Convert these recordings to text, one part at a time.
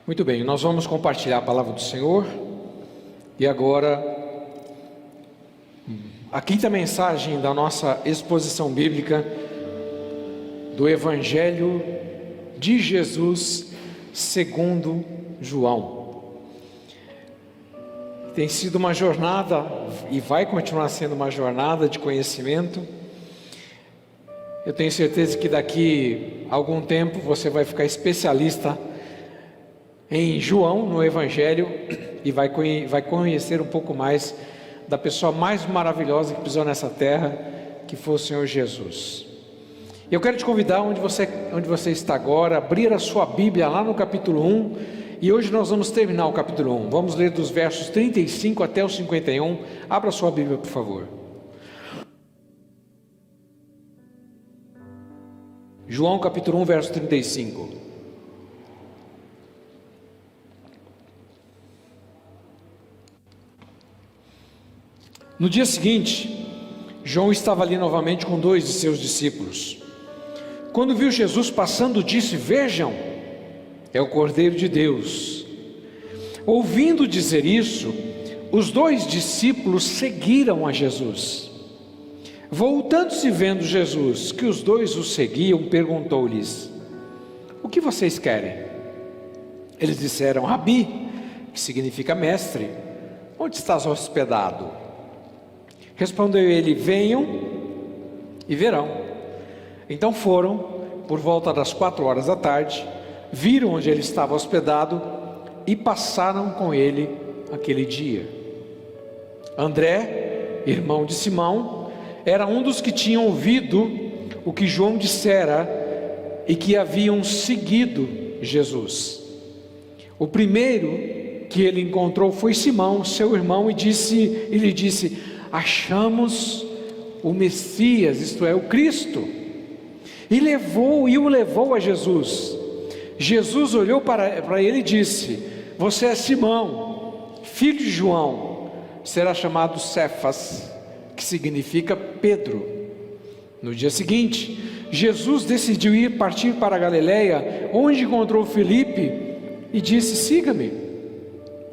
Muito bem, nós vamos compartilhar a palavra do Senhor. E agora, a quinta mensagem da nossa exposição bíblica do Evangelho de Jesus segundo João. Tem sido uma jornada e vai continuar sendo uma jornada de conhecimento. Eu tenho certeza que daqui a algum tempo você vai ficar especialista em João, no Evangelho, e vai conhecer um pouco mais da pessoa mais maravilhosa que pisou nessa terra, que foi o Senhor Jesus. Eu quero te convidar, onde você está agora, abrir a sua Bíblia lá no capítulo 1, e hoje nós vamos terminar o capítulo 1, vamos ler dos versos 35 até o 51, abra a sua Bíblia por favor. João capítulo 1, verso 35. No dia seguinte, João estava ali novamente com 2 de seus discípulos. Quando viu Jesus passando, disse: "Vejam, é o Cordeiro de Deus." Ouvindo dizer isso, os 2 discípulos seguiram a Jesus. Voltando-se, vendo Jesus que os 2 o seguiam, perguntou-lhes: "O que vocês querem?" Eles disseram: "Rabi", que significa mestre, "onde estás hospedado?" Respondeu ele: "Venham e verão." Então foram, por volta das 4 da tarde, viram onde ele estava hospedado e passaram com ele aquele dia. André, irmão de Simão, era um dos que tinham ouvido o que João dissera e que haviam seguido Jesus. O primeiro que ele encontrou foi Simão, seu irmão, e lhe disse: "Achamos o Messias, isto é, o Cristo." E o levou a Jesus. Jesus olhou para ele e disse: "Você é Simão, filho de João, será chamado Cefas, que significa Pedro." No dia seguinte, Jesus decidiu partir para a Galileia, onde encontrou Filipe e disse: "Siga-me."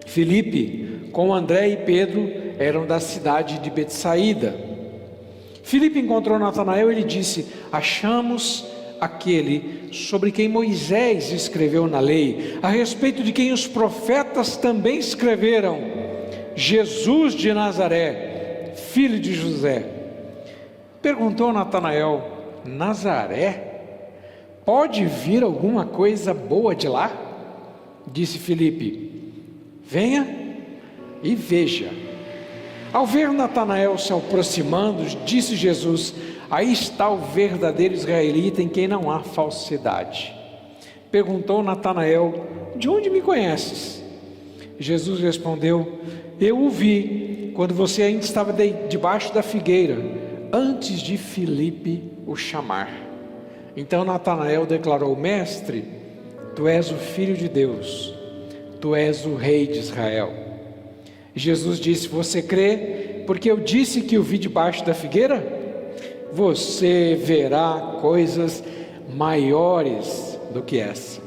Filipe, com André e Pedro, eram da cidade de Betsaída. Filipe encontrou Natanael e lhe disse: "Achamos aquele sobre quem Moisés escreveu na lei, a respeito de quem os profetas também escreveram, Jesus de Nazaré, filho de José." Perguntou Natanael: "Nazaré? Pode vir alguma coisa boa de lá?" Disse Filipe: "Venha e veja." Ao ver Natanael se aproximando, disse Jesus: "Aí está o verdadeiro israelita, em quem não há falsidade." Perguntou Natanael: "De onde me conheces?" Jesus respondeu: "Eu o vi quando você ainda estava debaixo da figueira, antes de Filipe o chamar." Então Natanael declarou: "Mestre, tu és o Filho de Deus, tu és o Rei de Israel." Jesus disse: "Você crê porque eu disse que o vi debaixo da figueira? Você verá coisas maiores do que essa."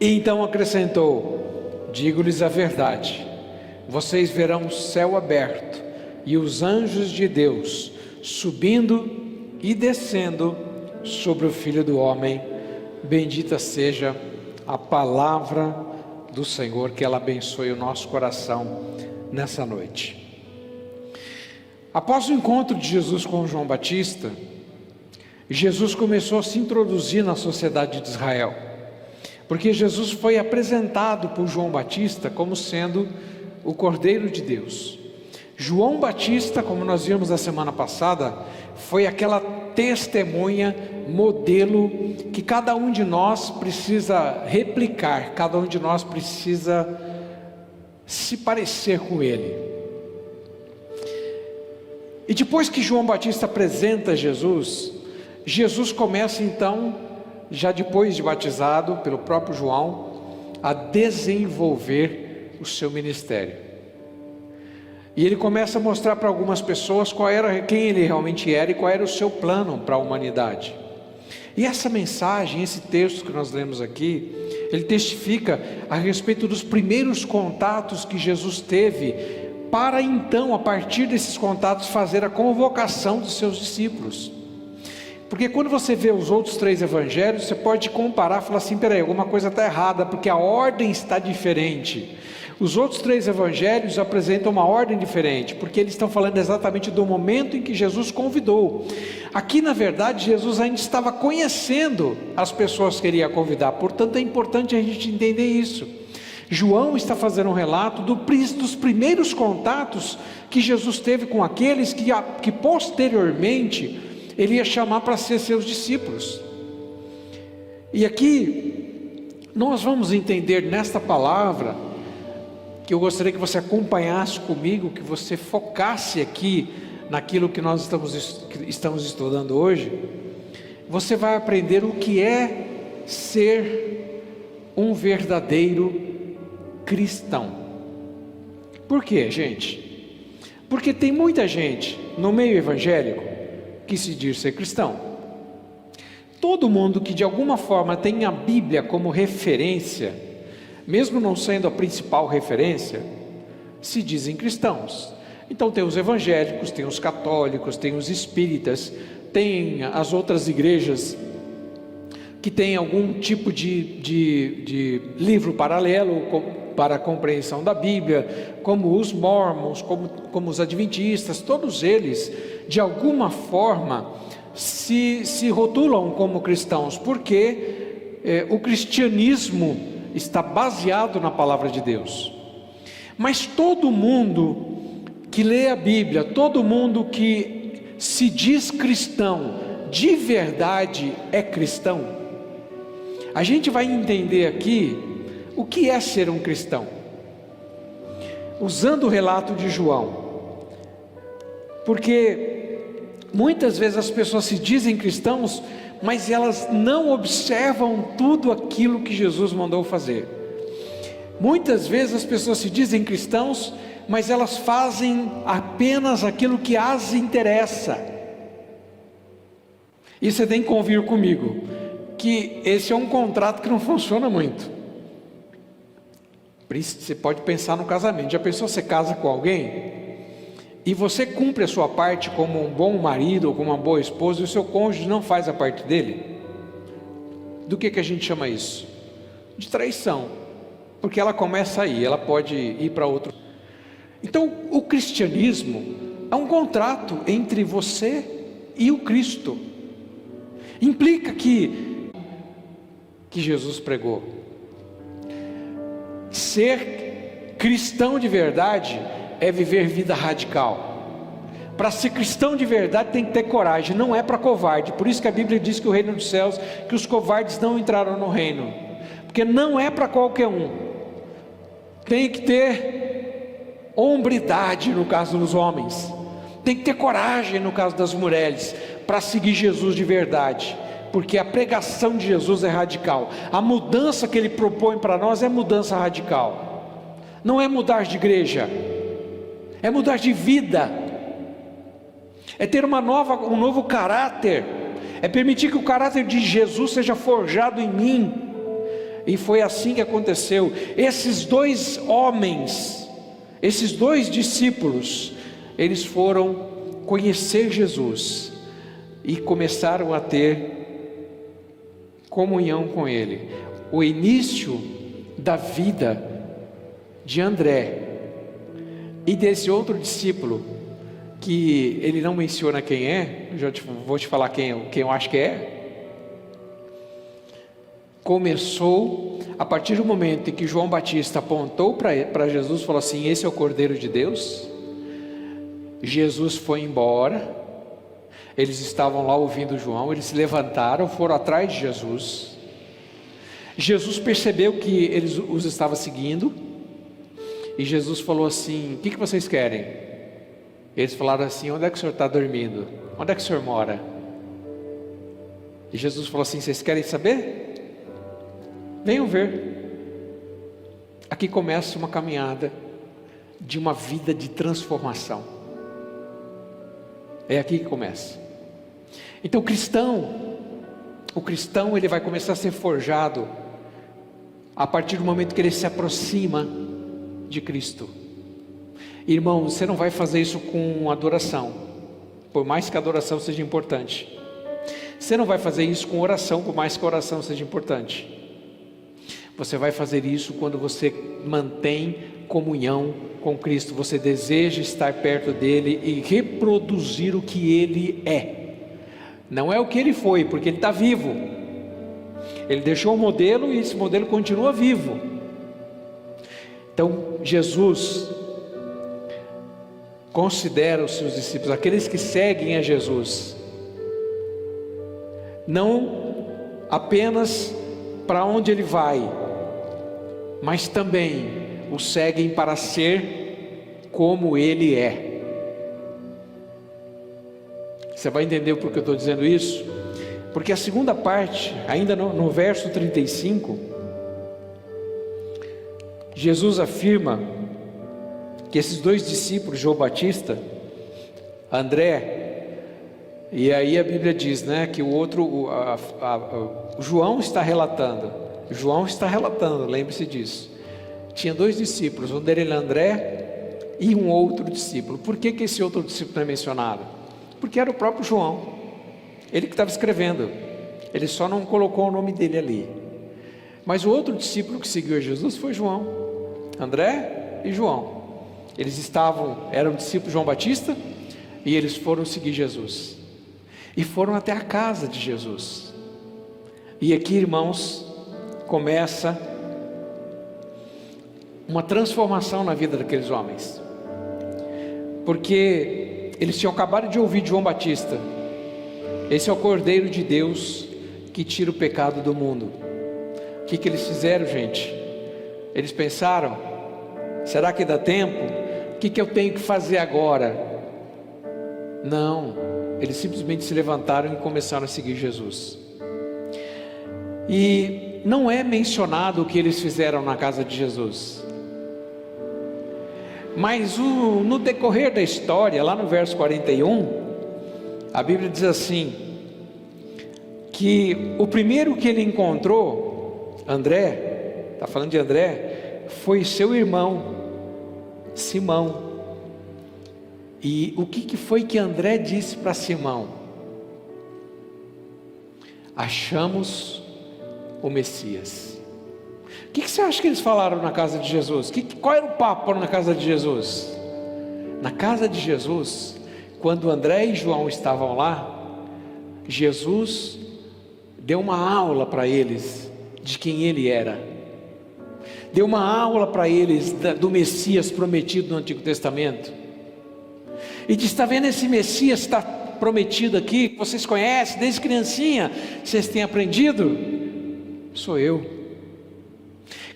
E então acrescentou: "Digo-lhes a verdade, vocês verão o céu aberto e os anjos de Deus subindo e descendo sobre o Filho do Homem. Bendita seja a palavra do Senhor, que ela abençoe o nosso coração nessa noite." Após o encontro de Jesus com João Batista, Jesus começou a se introduzir na sociedade de Israel, porque Jesus foi apresentado por João Batista como sendo o Cordeiro de Deus. João Batista, como nós vimos na semana passada, foi aquela testemunha, modelo, que cada um de nós precisa replicar, cada um de nós precisa se parecer com ele. E depois que João Batista apresenta Jesus, Jesus começa então, já depois de batizado pelo próprio João, a desenvolver o seu ministério. E ele começa a mostrar para algumas pessoas quem ele realmente era e qual era o seu plano para a humanidade. E essa mensagem, esse texto que nós lemos aqui, Ele testifica a respeito dos primeiros contatos que Jesus teve, para então, a partir desses contatos, fazer a convocação dos seus discípulos. Porque quando você vê os outros 3 evangelhos, você pode comparar e falar assim: peraí, alguma coisa está errada, porque a ordem está diferente. Os outros 3 evangelhos apresentam uma ordem diferente, porque eles estão falando exatamente do momento em que Jesus convidou. Aqui, na verdade, Jesus ainda estava conhecendo as pessoas que ele ia convidar, portanto é importante a gente entender isso. João está fazendo um relato dos primeiros contatos que Jesus teve com aqueles que posteriormente ele ia chamar para ser seus discípulos. E aqui nós vamos entender nesta palavra, que eu gostaria que você acompanhasse comigo, que você focasse aqui naquilo que nós estamos estudando hoje. Você vai aprender o que é ser um verdadeiro cristão. Por quê, gente? Porque tem muita gente no meio evangélico que se diz ser cristão. Todo mundo que de alguma forma tem a Bíblia como referência, mesmo não sendo a principal referência, se dizem cristãos. Então tem os evangélicos, tem os católicos, tem os espíritas, tem as outras igrejas que tem algum tipo de livro paralelo para a compreensão da Bíblia, como os mormons, como os adventistas. Todos eles, de alguma forma, se rotulam como cristãos, porque o cristianismo está baseado na palavra de Deus. Mas todo mundo que lê a Bíblia, todo mundo que se diz cristão, de verdade é cristão. A gente vai entender aqui o que é ser um cristão, usando o relato de João, porque muitas vezes as pessoas se dizem cristãos, mas elas não observam tudo aquilo que Jesus mandou fazer. Muitas vezes as pessoas se dizem cristãos, mas elas fazem apenas aquilo que as interessa. E você tem que convir comigo que esse é um contrato que não funciona muito. Você pode pensar no casamento. Já pensou, você casa com alguém e você cumpre a sua parte como um bom marido ou como uma boa esposa, e o seu cônjuge não faz a parte dele? Do que a gente chama isso? De traição. Porque ela começa aí, ela pode ir para outro. Então o cristianismo é um contrato entre você e o Cristo. Implica que Jesus pregou. Ser cristão de verdade é viver vida radical. Para ser cristão de verdade tem que ter coragem, não é para covarde. Por isso que a Bíblia diz que o reino dos céus, que os covardes não entrarão no reino, porque não é para qualquer um. Tem que ter hombridade no caso dos homens, tem que ter coragem no caso das mulheres, para seguir Jesus de verdade. Porque a pregação de Jesus é radical. A mudança que ele propõe para nós é mudança radical. Não é mudar de igreja, é mudar de vida, é ter um novo caráter, é permitir que o caráter de Jesus seja forjado em mim. E foi assim que aconteceu. Esses 2 homens, esses 2 discípulos, eles foram conhecer Jesus e começaram a ter comunhão com ele. O início da vida de André e desse outro discípulo, que ele não menciona quem é, vou te falar quem eu acho que é. Começou a partir do momento em que João Batista apontou para Jesus e falou assim: esse é o Cordeiro de Deus. Jesus foi embora. Eles estavam lá ouvindo João, eles se levantaram, foram atrás de Jesus. Jesus percebeu que eles os estavam seguindo, e Jesus falou assim: o que vocês querem? Eles falaram assim: onde é que o senhor está dormindo? Onde é que o senhor mora? E Jesus falou assim: vocês querem saber? Venham ver. Aqui começa uma caminhada de uma vida de transformação. É aqui que começa. Então o cristão ele vai começar a ser forjado a partir do momento que ele se aproxima de Cristo. Irmão, você não vai fazer isso com adoração, por mais que a adoração seja importante. Você não vai fazer isso com oração, por mais que a oração seja importante. Você vai fazer isso quando você mantém comunhão com Cristo. Você deseja estar perto dele e reproduzir o que ele é. Não é o que ele foi, porque ele está vivo. Ele deixou um modelo e esse modelo continua vivo. Então Jesus considera os seus discípulos, aqueles que seguem a Jesus, não apenas para onde ele vai, mas também o seguem para ser como ele é. Você vai entender por que eu estou dizendo isso? Porque a segunda parte, ainda no verso 35, Jesus afirma que esses dois discípulos, João Batista, André, e aí a Bíblia diz, né, que o outro, o João está relatando, lembre-se disso. Tinha dois discípulos, um deles André e um outro discípulo. Por que esse outro discípulo não é mencionado? Porque era o próprio João, ele que estava escrevendo, ele só não colocou o nome dele ali. Mas o outro discípulo que seguiu a Jesus foi João, André e João. Eles eram discípulos de João Batista e eles foram seguir Jesus. E foram até a casa de Jesus. E aqui, irmãos, começa uma transformação na vida daqueles homens. Porque eles tinham acabado de ouvir de João Batista: esse é o Cordeiro de Deus que tira o pecado do mundo. O que eles fizeram, gente? Eles pensaram: será que dá tempo? O que eu tenho que fazer agora? Não, eles simplesmente se levantaram e começaram a seguir Jesus. E não é mencionado o que eles fizeram na casa de Jesus, mas no decorrer da história, lá no verso 41, a Bíblia diz assim, que o primeiro que ele encontrou, André, está falando de André, foi seu irmão Simão. E o que foi que André disse para Simão? Achamos o Messias. O que você acha que eles falaram na casa de Jesus? Qual era o papo na casa de Jesus? Na casa de Jesus, quando André e João estavam lá, Jesus deu uma aula para eles de quem ele era. Deu uma aula para eles do Messias prometido no Antigo Testamento. E disse: está vendo esse Messias está prometido aqui, que vocês conhecem desde criancinha, vocês têm aprendido? Sou eu.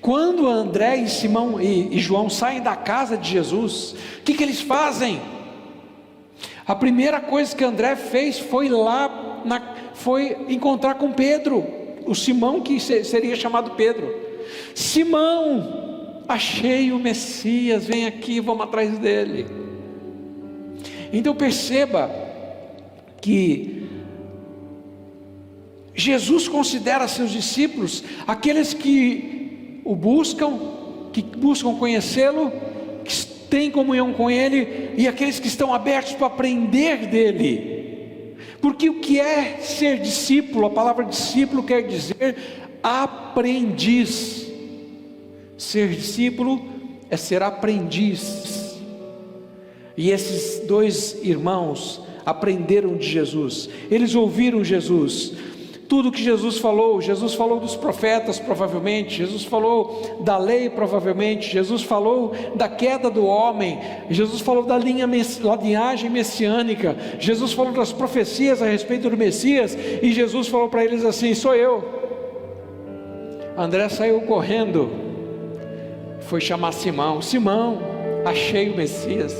Quando André e Simão e João saem da casa de Jesus, o que eles fazem? A primeira coisa que André fez foi foi encontrar com Pedro, o Simão que seria chamado Pedro. Simão, achei o Messias, vem aqui, vamos atrás dele. Então perceba que Jesus considera seus discípulos aqueles que o buscam, que buscam conhecê-lo, que têm comunhão com ele, e aqueles que estão abertos para aprender dele. Porque o que é ser discípulo? A palavra discípulo quer dizer aprendiz. Ser discípulo é ser aprendiz. E esses dois irmãos aprenderam de Jesus, eles ouviram Jesus. Tudo que Jesus falou dos profetas provavelmente, Jesus falou da lei provavelmente, Jesus falou da queda do homem, Jesus falou da linhagem messiânica, Jesus falou das profecias a respeito do Messias, e Jesus falou para eles assim: sou eu. André saiu correndo, foi chamar Simão: Simão, achei o Messias,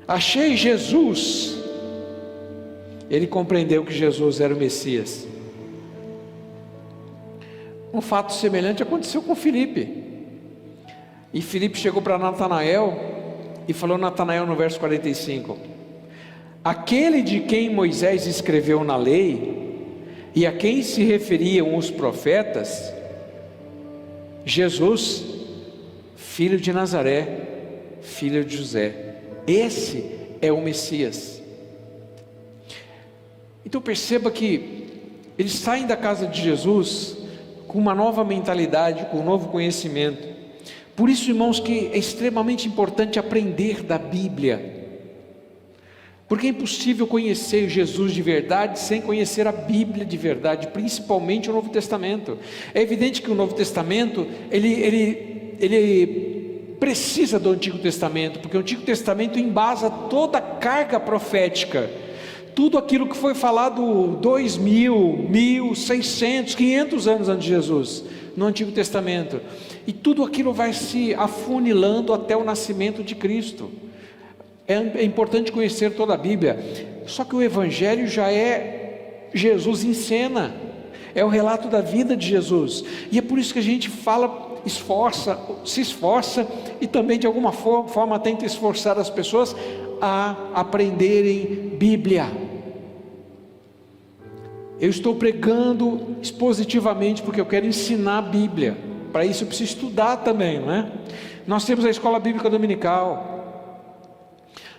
achei Jesus. Ele compreendeu que Jesus era o Messias. Um fato semelhante aconteceu com Filipe. E Filipe chegou para Natanael e falou: Natanael, no verso 45: aquele de quem Moisés escreveu na lei e a quem se referiam os profetas, Jesus, filho de Nazaré, filho de José. Esse é o Messias. Então perceba que eles saem da casa de Jesus com uma nova mentalidade, com um novo conhecimento. Por isso, irmãos, que é extremamente importante aprender da Bíblia, porque é impossível conhecer Jesus de verdade sem conhecer a Bíblia de verdade, principalmente o Novo Testamento. É evidente que o Novo Testamento, ele precisa do Antigo Testamento, porque o Antigo Testamento embasa toda a carga profética, tudo aquilo que foi falado 2000, 1600, 500 anos antes de Jesus, no Antigo Testamento, e tudo aquilo vai se afunilando até o nascimento de Cristo. É importante conhecer toda a Bíblia, só que o Evangelho já é Jesus em cena, é o relato da vida de Jesus, e é por isso que a gente fala, se esforça, e também de alguma forma tenta esforçar as pessoas a aprenderem Bíblia. Eu estou pregando expositivamente porque eu quero ensinar a Bíblia, para isso eu preciso estudar também, não é? Nós temos a escola bíblica dominical,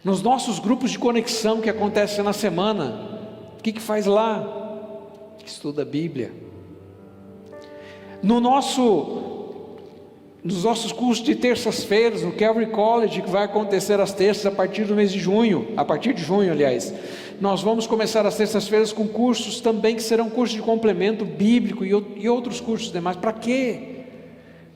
nos nossos grupos de conexão que acontecem na semana, o que faz lá? Estuda a Bíblia. Nos nossos cursos de terças-feiras, no Calvary College, que vai acontecer às terças a partir do mês de junho, aliás, nós vamos começar às terças-feiras com cursos também que serão cursos de complemento bíblico e outros cursos demais. Para quê?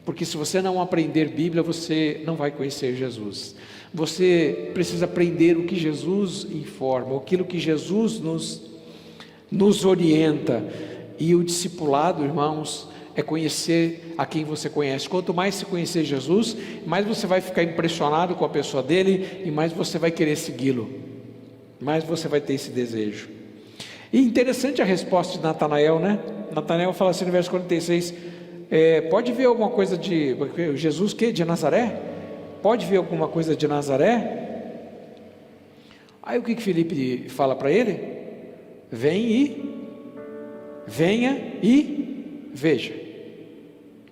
Porque se você não aprender Bíblia, você não vai conhecer Jesus. Você precisa aprender o que Jesus informa, aquilo que Jesus nos orienta. E o discipulado, irmãos, é conhecer a quem você conhece. Quanto mais você conhecer Jesus, mais você vai ficar impressionado com a pessoa dele, e mais você vai querer segui-lo, mais você vai ter esse desejo. E interessante a resposta de Natanael, né? Natanael fala assim no verso 46, pode ver alguma coisa de Jesus, de Nazaré? Pode ver alguma coisa de Nazaré? Aí o que Filipe fala para ele? Venha e veja.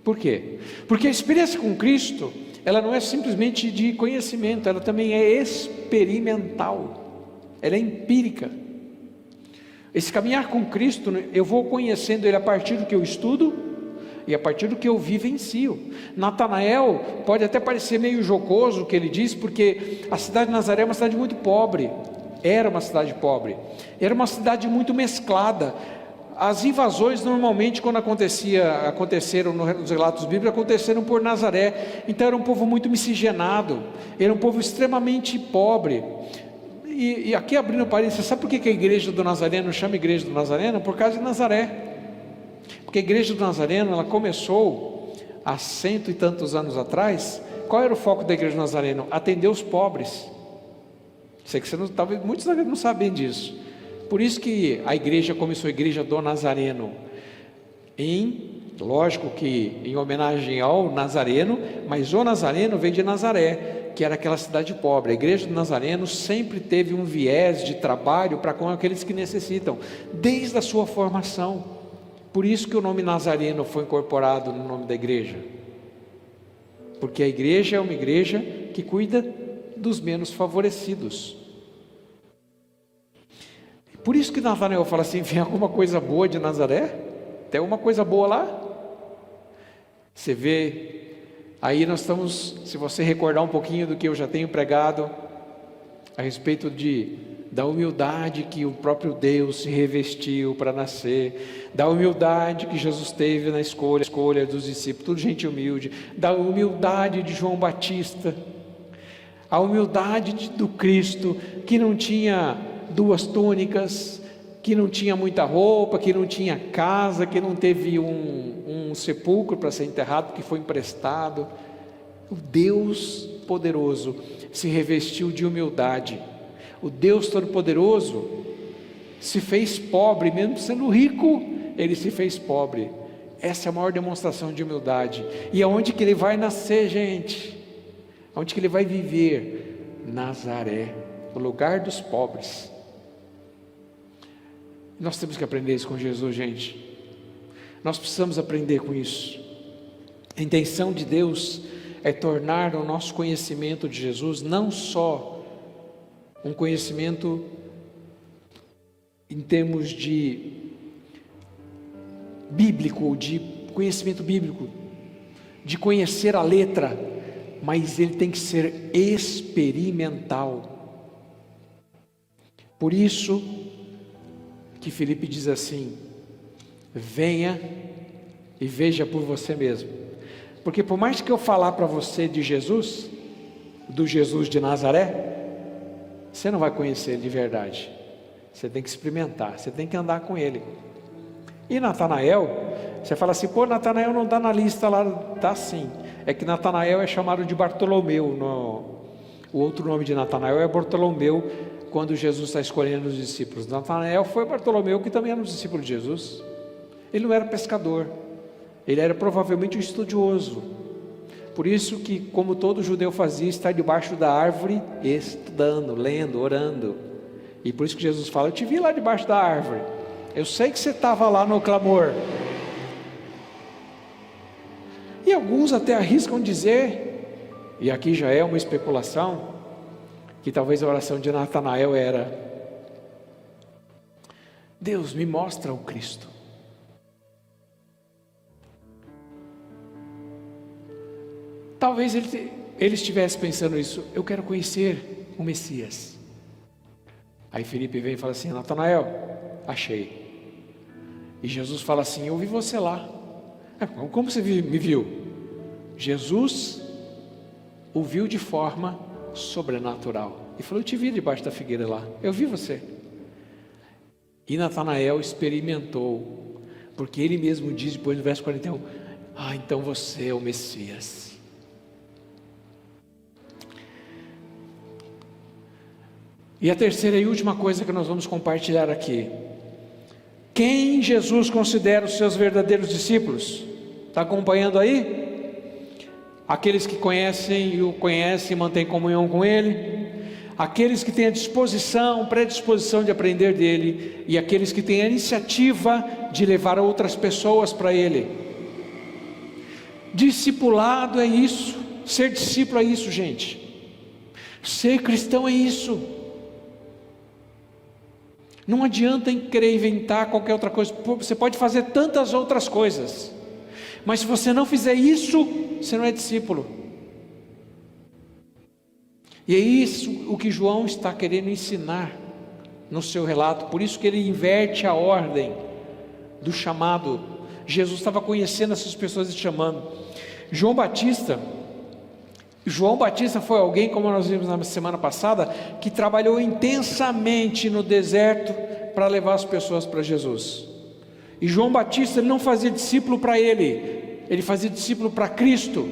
Por quê? Porque a experiência com Cristo, ela não é simplesmente de conhecimento, ela também é experimental, ela é empírica. Esse caminhar com Cristo, eu vou conhecendo Ele a partir do que eu estudo e a partir do que eu vivencio. Natanael pode até parecer meio jocoso o que ele diz, porque a cidade de Nazaré é uma cidade muito pobre, era uma cidade pobre, era uma cidade muito mesclada. As invasões normalmente quando aconteceram nos relatos bíblicos, aconteceram por Nazaré, então era um povo muito miscigenado, era um povo extremamente pobre. E aqui abrindo parênteses, sabe por que a igreja do Nazareno chama igreja do Nazareno? Por causa de Nazaré. Porque a igreja do Nazareno, ela começou há 100 e tantos anos atrás. Qual era o foco da igreja do Nazareno? Atender os pobres. Sei que talvez muitos não sabem disso. Por isso que a igreja começou a igreja do Nazareno, lógico que em homenagem ao Nazareno, mas o Nazareno veio de Nazaré, que era aquela cidade pobre. A igreja do Nazareno sempre teve um viés de trabalho para com aqueles que necessitam, desde a sua formação. Por isso que o nome Nazareno foi incorporado no nome da igreja, porque a igreja é uma igreja que cuida dos menos favorecidos. Por isso que Natanael fala assim, vem alguma coisa boa de Nazaré? Tem alguma coisa boa lá? Você vê, aí nós estamos, se você recordar um pouquinho do que eu já tenho pregado, a respeito da humildade que o próprio Deus se revestiu para nascer, da humildade que Jesus teve na escolha dos discípulos, tudo gente humilde, da humildade de João Batista, a humildade do Cristo, que não tinha 2 túnicas, que não tinha muita roupa, que não tinha casa, que não teve um sepulcro para ser enterrado, que foi emprestado. O Deus poderoso se revestiu de humildade. O Deus Todo-Poderoso se fez pobre, mesmo sendo rico, Ele se fez pobre. Essa é a maior demonstração de humildade. E aonde que Ele vai nascer, gente? Aonde que Ele vai viver? Nazaré, o lugar dos pobres. Nós temos que aprender isso com Jesus, gente. Nós precisamos aprender com isso. A intenção de Deus é tornar o nosso conhecimento de Jesus não só um conhecimento em termos de bíblico, de conhecimento bíblico, de conhecer a letra, mas ele tem que ser experimental. Por isso que Filipe diz assim: venha e veja por você mesmo. Porque por mais que eu falar para você de Jesus, do Jesus de Nazaré, você não vai conhecer ele de verdade. Você tem que experimentar, você tem que andar com ele. E Natanael, você fala assim: pô, Natanael não está na lista lá. Está sim. É que Natanael é chamado de Bartolomeu. O outro nome de Natanael é Bartolomeu, quando Jesus está escolhendo os discípulos. Natanael foi Bartolomeu, que também era um discípulo de Jesus. Ele não era pescador, ele era provavelmente um estudioso. Por isso que, como todo judeu fazia, está debaixo da árvore estudando, lendo, orando. E por isso que Jesus fala: eu te vi lá debaixo da árvore, eu sei que você estava lá no clamor. E alguns até arriscam dizer, e aqui já é uma especulação, que talvez a oração de Natanael era: Deus, me mostra o Cristo. Talvez ele estivesse pensando isso: eu quero conhecer o Messias. Aí Filipe vem e fala assim: Natanael, achei. E Jesus fala assim: eu vi você lá. Como você me viu? Jesus o viu de forma sobrenatural e falou: eu te vi debaixo da figueira lá, eu vi você. E Natanael experimentou, porque ele mesmo diz depois no verso 41: então você é o Messias. E a terceira e última coisa que nós vamos compartilhar aqui: quem Jesus considera os seus verdadeiros discípulos? Está acompanhando aí? Aqueles que conhecem e o conhecem e mantêm comunhão com Ele, aqueles que têm a disposição, predisposição de aprender dEle, e aqueles que têm a iniciativa de levar outras pessoas para Ele. Discipulado é isso, ser discípulo é isso, gente. Ser cristão é isso. Não adianta querer inventar qualquer outra coisa. Você pode fazer tantas outras coisas, mas se você não fizer isso, você não é discípulo. E é isso o que João está querendo ensinar no seu relato. Por isso que ele inverte a ordem do chamado. Jesus estava conhecendo essas pessoas e chamando. João Batista foi alguém, como nós vimos na semana passada, que trabalhou intensamente no deserto para levar as pessoas para Jesus. E João Batista, ele não fazia discípulo para ele fazia discípulo para Cristo.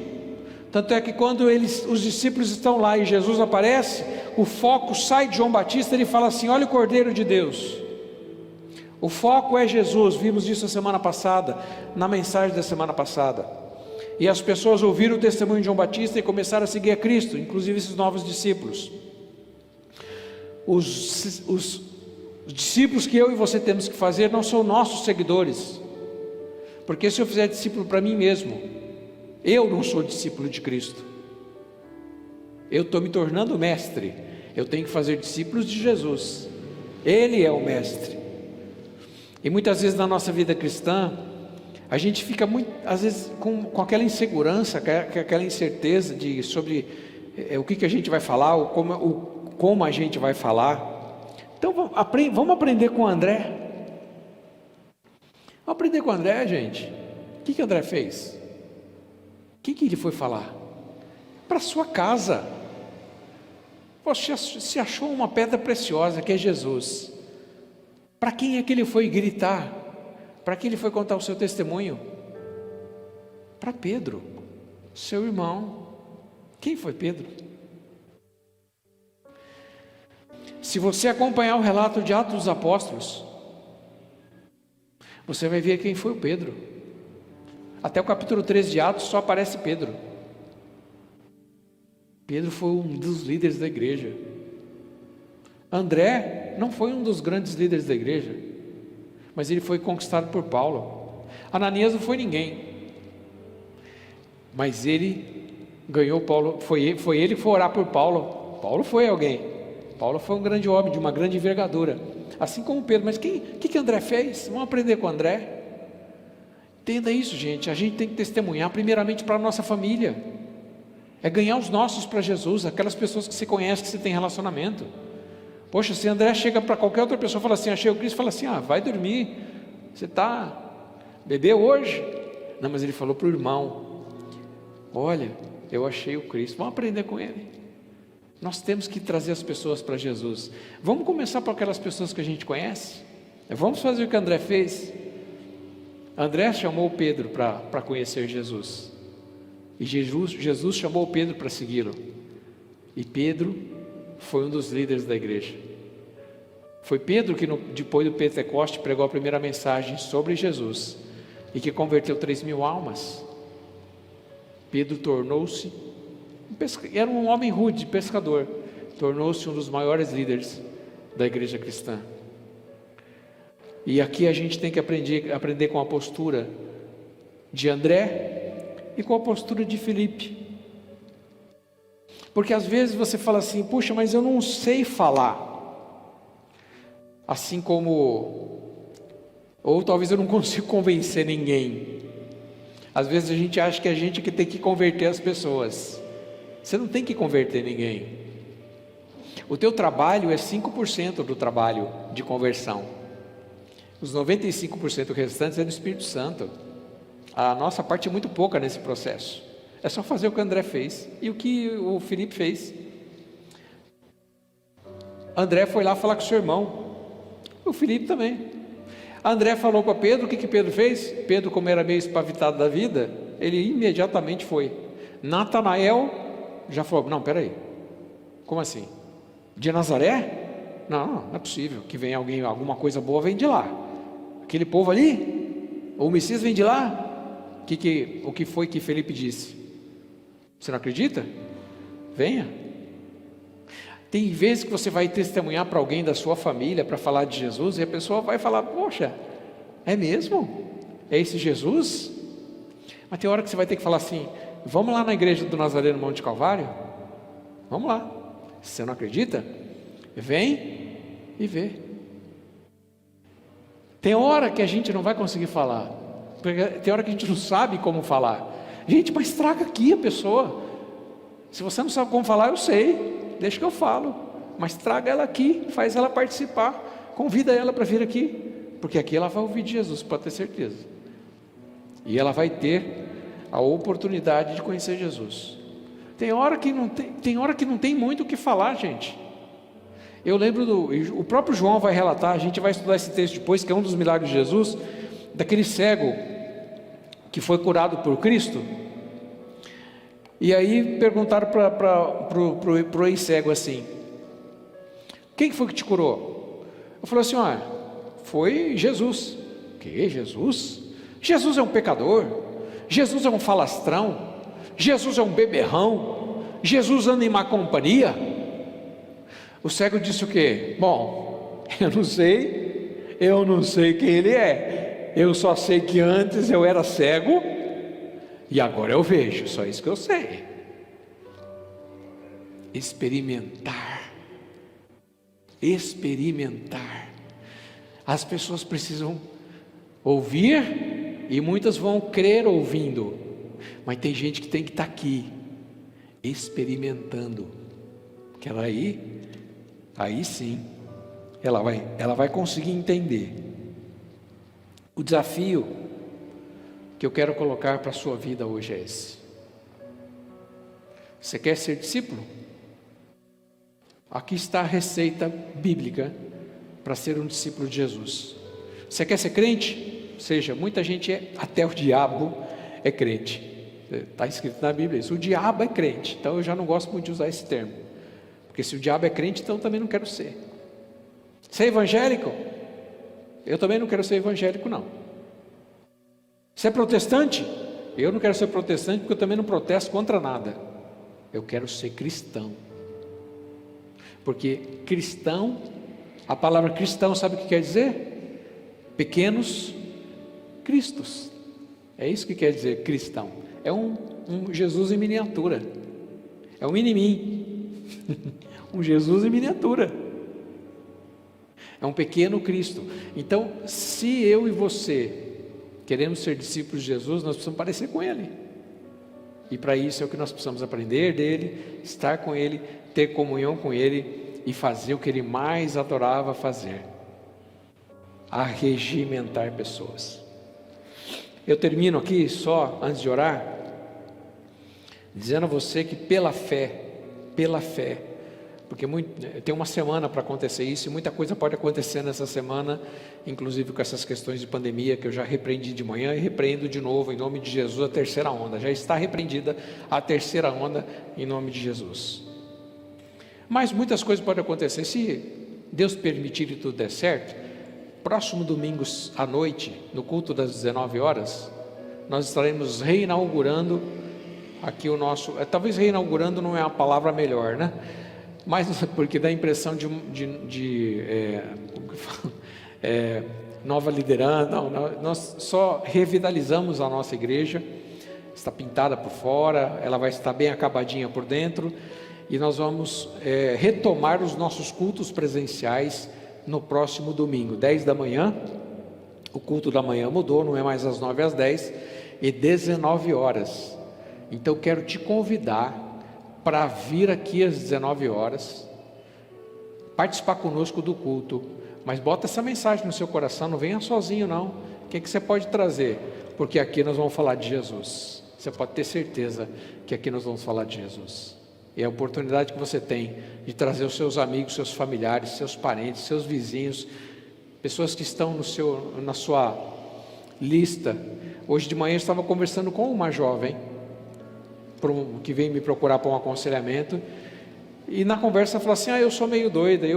Tanto é que quando os discípulos estão lá e Jesus aparece, o foco sai de João Batista, ele fala assim: olha o Cordeiro de Deus. O foco é Jesus. Vimos isso a semana passada, na mensagem da semana passada. E as pessoas ouviram o testemunho de João Batista e começaram a seguir a Cristo, inclusive esses novos discípulos. Os discípulos que eu e você temos que fazer não são nossos seguidores, porque se eu fizer discípulo para mim mesmo, eu não sou discípulo de Cristo, eu estou me tornando mestre. Eu tenho que fazer discípulos de Jesus, Ele é o mestre. E muitas vezes na nossa vida cristã, a gente fica às vezes com aquela insegurança, com aquela incerteza sobre o que a gente vai falar, como a gente vai falar. Então vamos aprender com o André. Vamos aprender com o André, gente. O que André fez? O que ele foi falar? Para sua casa. Você se achou uma pedra preciosa, que é Jesus. Para quem é que ele foi gritar? Para quem ele foi contar o seu testemunho? Para Pedro, seu irmão. Quem foi Pedro? Se você acompanhar o relato de Atos dos Apóstolos, você vai ver quem foi o Pedro. Até o capítulo 13 de Atos só aparece Pedro. Pedro foi um dos líderes da igreja. André não foi um dos grandes líderes da igreja, mas ele foi conquistado por Paulo. Ananias não foi ninguém. Mas ele ganhou Paulo, foi ele que foi orar por Paulo. Paulo foi alguém. Paulo foi um grande homem, de uma grande envergadura. Assim como Pedro. Mas o que André fez? Vamos aprender com André. Entenda isso, gente. A gente tem que testemunhar primeiramente para a nossa família. É ganhar os nossos para Jesus, aquelas pessoas que você conhece, que você tem relacionamento. Poxa, se André chega para qualquer outra pessoa e fala assim, achei o Cristo, fala assim, vai dormir, você bebeu hoje? Não, mas ele falou para o irmão, olha, eu achei o Cristo, vamos aprender com ele. Nós temos que trazer as pessoas para Jesus. Vamos começar por aquelas pessoas que a gente conhece. Vamos fazer o que André fez. André chamou Pedro para conhecer Jesus. E Jesus chamou Pedro para segui-lo. E Pedro foi um dos líderes da igreja. Foi Pedro que depois do Pentecoste pregou a primeira mensagem sobre Jesus e que converteu 3.000 almas. Pedro tornou-se era um homem rude, pescador, tornou-se um dos maiores líderes da igreja cristã. E aqui a gente tem que aprender com a postura de André e com a postura de Filipe. Porque às vezes você fala assim, puxa, mas eu não sei falar. Assim como, ou talvez eu não consiga convencer ninguém. Às vezes a gente acha que a gente que tem que converter as pessoas. Você não tem que converter ninguém. O teu trabalho é 5% do trabalho de conversão. Os 95% restantes é do Espírito Santo. A nossa parte é muito pouca nesse processo. É só fazer o que o André fez e o que o Filipe fez. André foi lá falar com o seu irmão. O Filipe também. André falou para Pedro, o que Pedro fez? Pedro, como era meio espavitado da vida, ele imediatamente foi. Natanael já falou, não, peraí, como assim? De Nazaré? Não é possível que venha alguém, alguma coisa boa vem de lá. Aquele povo ali, o Messias vem de lá. O que foi que Felipe disse? Você não acredita? Venha. Tem vezes que você vai testemunhar para alguém da sua família, para falar de Jesus, e a pessoa vai falar, poxa, é mesmo? É esse Jesus? Mas tem hora que você vai ter que falar assim, vamos lá na igreja do Nazareno Monte Calvário? Vamos lá. Se você não acredita, vem e vê. Tem hora que a gente não vai conseguir falar, tem hora que a gente não sabe como falar. Gente, mas traga aqui a pessoa. Se você não sabe como falar, eu sei, deixa que eu falo, mas traga ela aqui, faz ela participar, convida ela para vir aqui, porque aqui ela vai ouvir de Jesus, pode ter certeza, e ela vai ter a oportunidade de conhecer Jesus. Tem hora que não tem muito o que falar, gente. Eu lembro o próprio João vai relatar, a gente vai estudar esse texto depois, que é um dos milagres de Jesus, daquele cego que foi curado por Cristo. E aí perguntaram para o ex-cego assim, quem foi que te curou? Eu falei assim, foi Jesus. Que Jesus? Jesus é um pecador, Jesus é um falastrão, Jesus é um beberrão, Jesus anda em má companhia. O cego disse o quê? Bom, eu não sei quem ele é, eu só sei que antes eu era cego e agora eu vejo, só isso que eu sei. Experimentar. As pessoas precisam ouvir e muitas vão crer ouvindo, mas tem gente que tem que estar aqui experimentando, que ela aí sim ela vai conseguir entender. O desafio que eu quero colocar para a sua vida hoje é esse. Você quer ser discípulo? Aqui está a receita bíblica para ser um discípulo de Jesus. Você quer ser crente? Seja, muita gente até o diabo é crente. Está escrito na Bíblia isso, o diabo é crente. Então eu já não gosto muito de usar esse termo, porque se o diabo é crente, então eu também não quero ser. Ser evangélico? Eu também não quero ser evangélico, não. Ser protestante? Eu não quero ser protestante, porque eu também não protesto contra nada. Eu quero ser cristão, porque cristão, a palavra cristão sabe o que quer dizer? Pequenos cristos. É isso que quer dizer cristão. É um um Jesus em miniatura. É um mini-mim. Um Jesus em miniatura. É um pequeno Cristo. Então, se eu e você queremos ser discípulos de Jesus, nós precisamos parecer com Ele. E para isso é o que nós precisamos aprender dele, estar com Ele, ter comunhão com Ele e fazer o que Ele mais adorava fazer: arregimentar pessoas. Eu termino aqui só, antes de orar, dizendo a você que pela fé, porque tem uma semana para acontecer isso, e muita coisa pode acontecer nessa semana, inclusive com essas questões de pandemia, que eu já repreendi de manhã e repreendo de novo, em nome de Jesus, a terceira onda. Já está repreendida a terceira onda, em nome de Jesus. Mas muitas coisas podem acontecer, se Deus permitir e tudo der certo. Próximo domingo à noite, no culto das 19 horas, nós estaremos reinaugurando aqui o nosso, talvez reinaugurando não é a palavra melhor, né? Mas porque dá a impressão de nova liderança. Não, nós só revitalizamos a nossa igreja, está pintada por fora, ela vai estar bem acabadinha por dentro, e nós vamos retomar os nossos cultos presenciais no próximo domingo, 10 da manhã. O culto da manhã mudou, não é mais às 9 às 10, e 19 horas. Então quero te convidar para vir aqui às 19 horas, participar conosco do culto, mas bota essa mensagem no seu coração, não venha sozinho não. O que você pode trazer? Porque aqui nós vamos falar de Jesus. Você pode ter certeza que aqui nós vamos falar de Jesus. E a oportunidade que você tem de trazer os seus amigos, seus familiares, seus parentes, seus vizinhos, pessoas que estão na sua lista. Hoje de manhã eu estava conversando com uma jovem que veio me procurar para um aconselhamento, e na conversa falou assim: eu sou meio doida,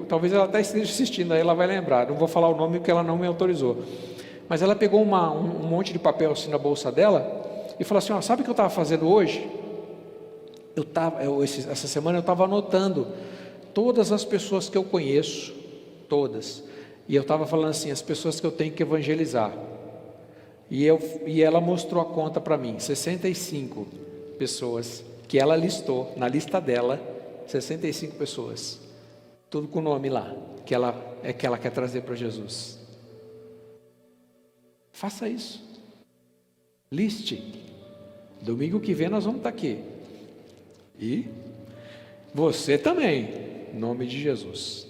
talvez ela até esteja assistindo, aí ela vai lembrar, não vou falar o nome porque ela não me autorizou, mas ela pegou um monte de papel assim na bolsa dela e falou assim: sabe o que eu estava fazendo hoje? Essa semana eu estava anotando todas as pessoas que eu conheço, todas, e eu estava falando assim, as pessoas que eu tenho que evangelizar. E ela mostrou a conta para mim, 65 pessoas que ela listou, na lista dela, 65 pessoas, tudo com o nome lá, que ela quer trazer para Jesus. Faça isso, liste. Domingo que vem nós vamos estar aqui, e você também, em nome de Jesus.